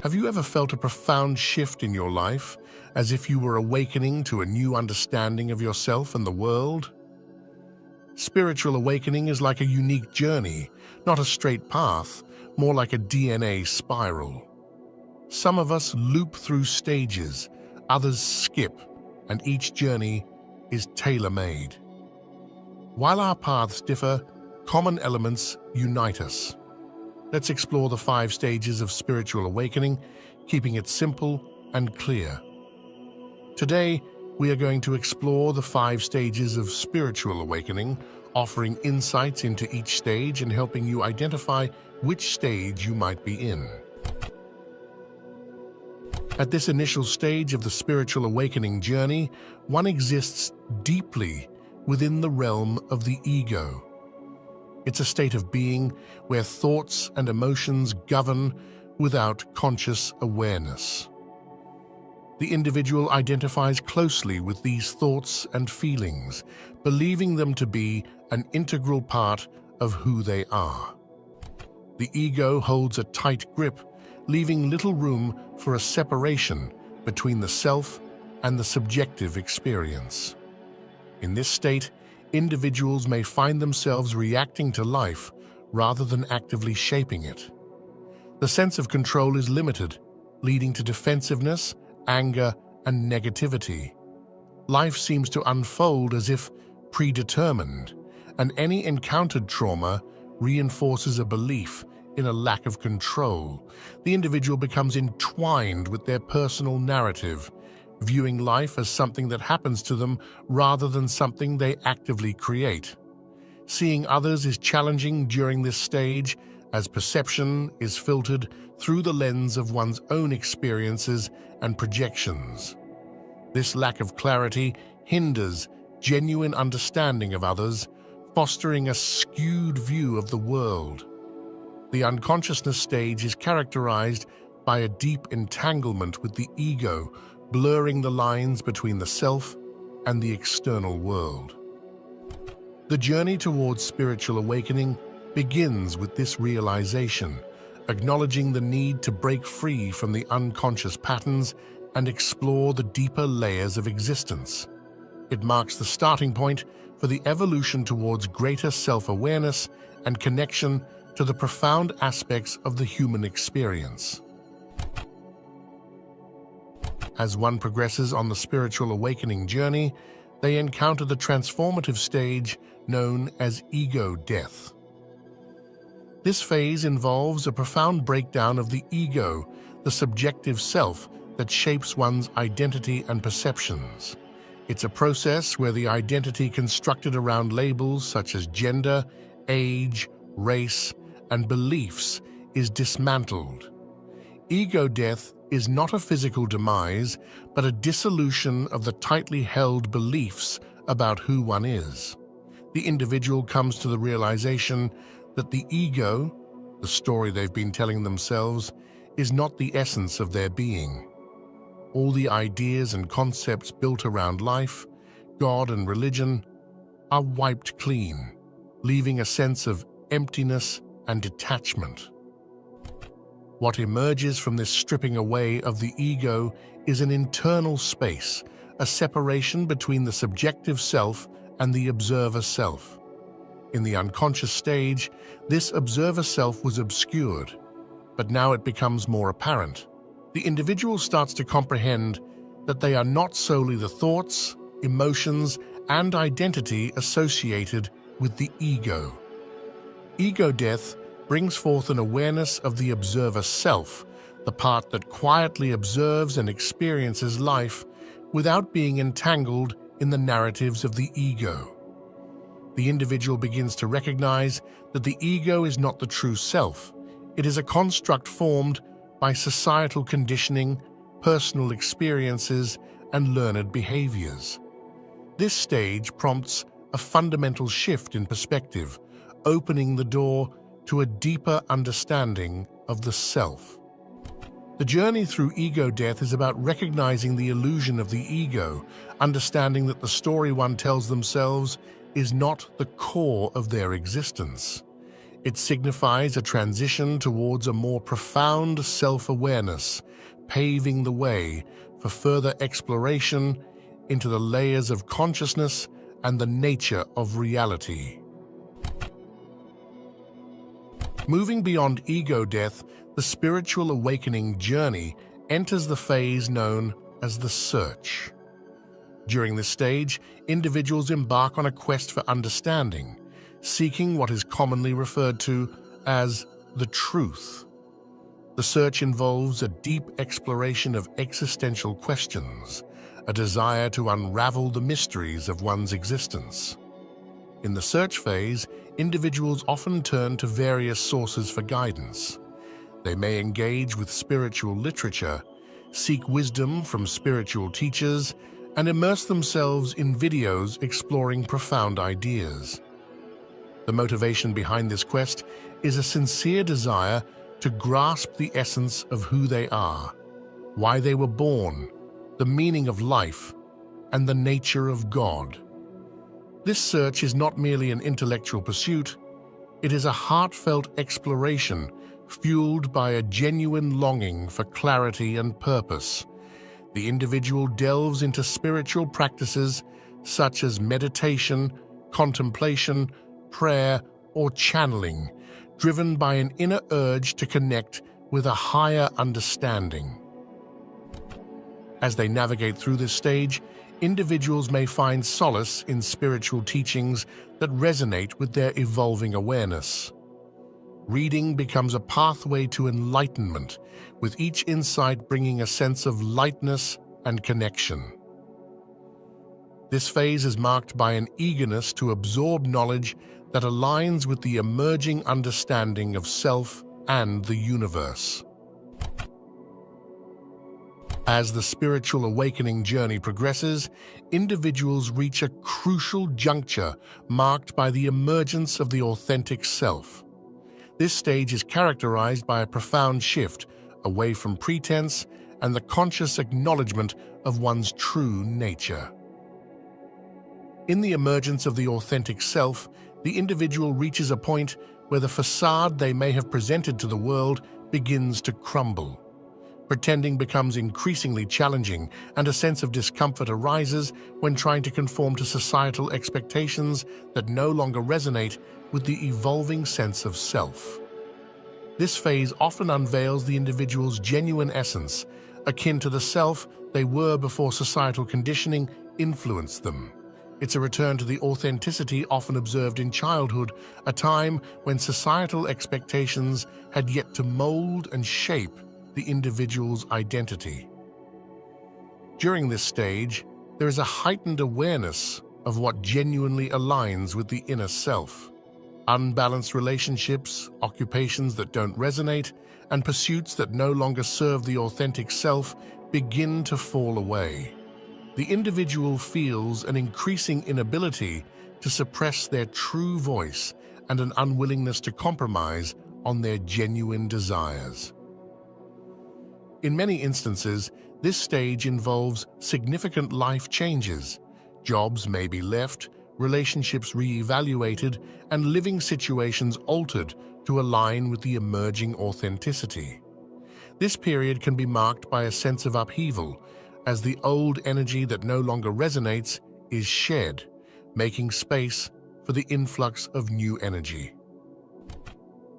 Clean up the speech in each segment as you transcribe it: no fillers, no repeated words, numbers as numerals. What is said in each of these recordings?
Have you ever felt a profound shift in your life, as if you were awakening to a new understanding of yourself and the world? Spiritual awakening is like a unique journey, not a straight path, more like a DNA spiral. Some of us loop through stages, others skip, and each journey is tailor-made. While our paths differ, common elements unite us. Let's explore the 5 stages of spiritual awakening, keeping it simple and clear. Today, we are going to explore the 5 stages of spiritual awakening, offering insights into each stage and helping you identify which stage you might be in. At this initial stage of the spiritual awakening journey, one exists deeply within the realm of the ego. It's a state of being where thoughts and emotions govern without conscious awareness. The individual identifies closely with these thoughts and feelings, believing them to be an integral part of who they are. The ego holds a tight grip, leaving little room for a separation between the self and the subjective experience. In this state, individuals may find themselves reacting to life rather than actively shaping it. The sense of control is limited, leading to defensiveness, anger, and negativity. Life seems to unfold as if predetermined, and any encountered trauma reinforces a belief in a lack of control. The individual becomes entwined with their personal narrative, viewing life as something that happens to them rather than something they actively create. Seeing others is challenging during this stage, as perception is filtered through the lens of one's own experiences and projections. This lack of clarity hinders genuine understanding of others, fostering a skewed view of the world. The unconsciousness stage is characterized by a deep entanglement with the ego, blurring the lines between the self and the external world. The journey towards spiritual awakening begins with this realization, acknowledging the need to break free from the unconscious patterns and explore the deeper layers of existence. It marks the starting point for the evolution towards greater self-awareness and connection to the profound aspects of the human experience. As one progresses on the spiritual awakening journey, they encounter the transformative stage known as ego death. This phase involves a profound breakdown of the ego, the subjective self that shapes one's identity and perceptions. It's a process where the identity constructed around labels such as gender, age, race, and beliefs is dismantled. Ego death is not a physical demise, but a dissolution of the tightly held beliefs about who one is. The individual comes to the realization that the ego, the story they've been telling themselves, is not the essence of their being. All the ideas and concepts built around life, God and religion, are wiped clean, leaving a sense of emptiness and detachment. What emerges from this stripping away of the ego is an internal space, a separation between the subjective self and the observer self. In the unconscious stage, this observer self was obscured, but now it becomes more apparent. The individual starts to comprehend that they are not solely the thoughts, emotions, and identity associated with the ego. Ego death brings forth an awareness of the observer self, the part that quietly observes and experiences life without being entangled in the narratives of the ego. The individual begins to recognize that the ego is not the true self. It is a construct formed by societal conditioning, personal experiences, and learned behaviors. This stage prompts a fundamental shift in perspective, opening the door to a deeper understanding of the self. The journey through ego death is about recognizing the illusion of the ego, understanding that the story one tells themselves is not the core of their existence. It signifies a transition towards a more profound self-awareness, paving the way for further exploration into the layers of consciousness and the nature of reality. Moving beyond ego death, the spiritual awakening journey enters the phase known as the search. During this stage, individuals embark on a quest for understanding, seeking what is commonly referred to as the truth. The search involves a deep exploration of existential questions, a desire to unravel the mysteries of one's existence. In the search phase, individuals often turn to various sources for guidance. They may engage with spiritual literature, seek wisdom from spiritual teachers, and immerse themselves in videos exploring profound ideas. The motivation behind this quest is a sincere desire to grasp the essence of who they are, why they were born, the meaning of life, and the nature of God. This search is not merely an intellectual pursuit, it is a heartfelt exploration fueled by a genuine longing for clarity and purpose. The individual delves into spiritual practices such as meditation, contemplation, prayer, or channeling, driven by an inner urge to connect with a higher understanding. As they navigate through this stage, individuals may find solace in spiritual teachings that resonate with their evolving awareness. Reading becomes a pathway to enlightenment, with each insight bringing a sense of lightness and connection. This phase is marked by an eagerness to absorb knowledge that aligns with the emerging understanding of self and the universe. As the spiritual awakening journey progresses, individuals reach a crucial juncture marked by the emergence of the authentic self. This stage is characterized by a profound shift away from pretense and the conscious acknowledgement of one's true nature. In the emergence of the authentic self, the individual reaches a point where the facade they may have presented to the world begins to crumble. Pretending becomes increasingly challenging, and a sense of discomfort arises when trying to conform to societal expectations that no longer resonate with the evolving sense of self. This phase often unveils the individual's genuine essence, akin to the self they were before societal conditioning influenced them. It's a return to the authenticity often observed in childhood, a time when societal expectations had yet to mold and shape the individual's identity. During this stage, there is a heightened awareness of what genuinely aligns with the inner self. Unbalanced relationships, occupations that don't resonate, and pursuits that no longer serve the authentic self begin to fall away. The individual feels an increasing inability to suppress their true voice and an unwillingness to compromise on their genuine desires. In many instances, this stage involves significant life changes. Jobs may be left, relationships re-evaluated, and living situations altered to align with the emerging authenticity. This period can be marked by a sense of upheaval, as the old energy that no longer resonates is shed, making space for the influx of new energy.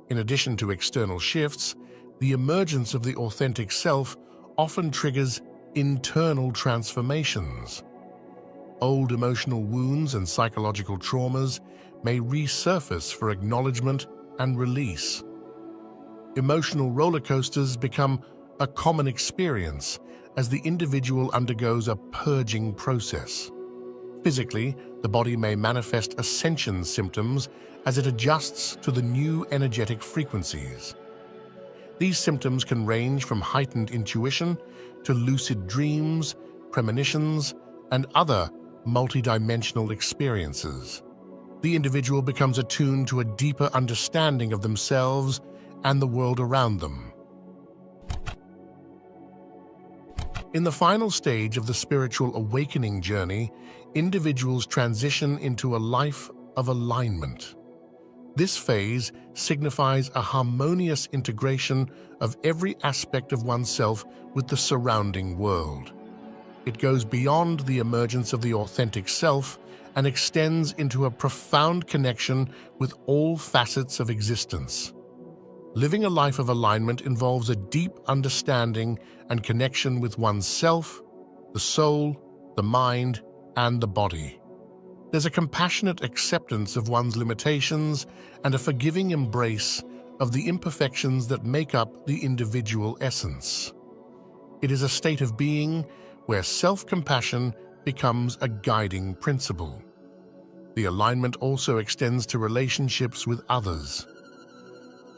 In addition to external shifts, the emergence of the authentic self often triggers internal transformations. Old emotional wounds and psychological traumas may resurface for acknowledgement and release. Emotional roller coasters become a common experience as the individual undergoes a purging process. Physically, the body may manifest ascension symptoms as it adjusts to the new energetic frequencies. These symptoms can range from heightened intuition to lucid dreams, premonitions, and other multidimensional experiences. The individual becomes attuned to a deeper understanding of themselves and the world around them. In the final stage of the spiritual awakening journey, individuals transition into a life of alignment. This phase signifies a harmonious integration of every aspect of oneself with the surrounding world. It goes beyond the emergence of the authentic self and extends into a profound connection with all facets of existence. Living a life of alignment involves a deep understanding and connection with one's self, the soul, the mind, and the body. There's a compassionate acceptance of one's limitations and a forgiving embrace of the imperfections that make up the individual essence. It is a state of being where self-compassion becomes a guiding principle. The alignment also extends to relationships with others.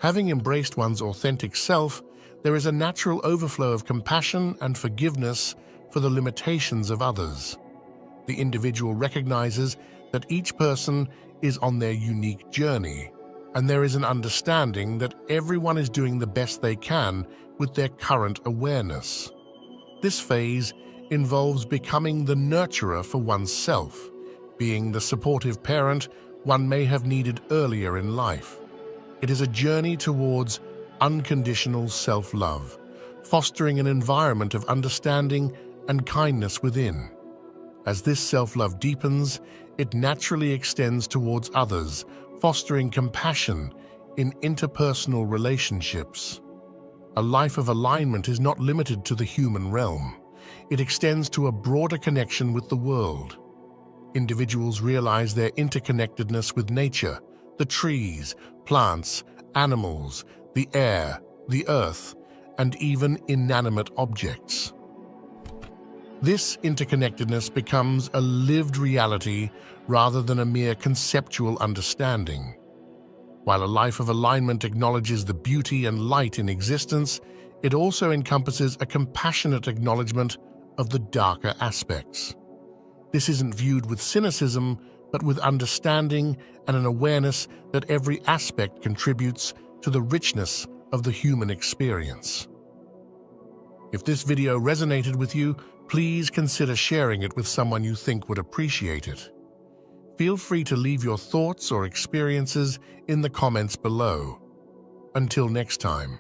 Having embraced one's authentic self, there is a natural overflow of compassion and forgiveness for the limitations of others. The individual recognizes that each person is on their unique journey, and there is an understanding that everyone is doing the best they can with their current awareness. This phase involves becoming the nurturer for oneself, being the supportive parent one may have needed earlier in life. It is a journey towards unconditional self-love, fostering an environment of understanding and kindness within. As this self-love deepens, it naturally extends towards others, fostering compassion in interpersonal relationships. A life of alignment is not limited to the human realm. It extends to a broader connection with the world. Individuals realize their interconnectedness with nature, the trees, plants, animals, the air, the earth, and even inanimate objects. This interconnectedness becomes a lived reality rather than a mere conceptual understanding. While a life of alignment acknowledges the beauty and light in existence, it also encompasses a compassionate acknowledgement of the darker aspects. This isn't viewed with cynicism, but with understanding and an awareness that every aspect contributes to the richness of the human experience. If this video resonated with you, please consider sharing it with someone you think would appreciate it. Feel free to leave your thoughts or experiences in the comments below. Until next time.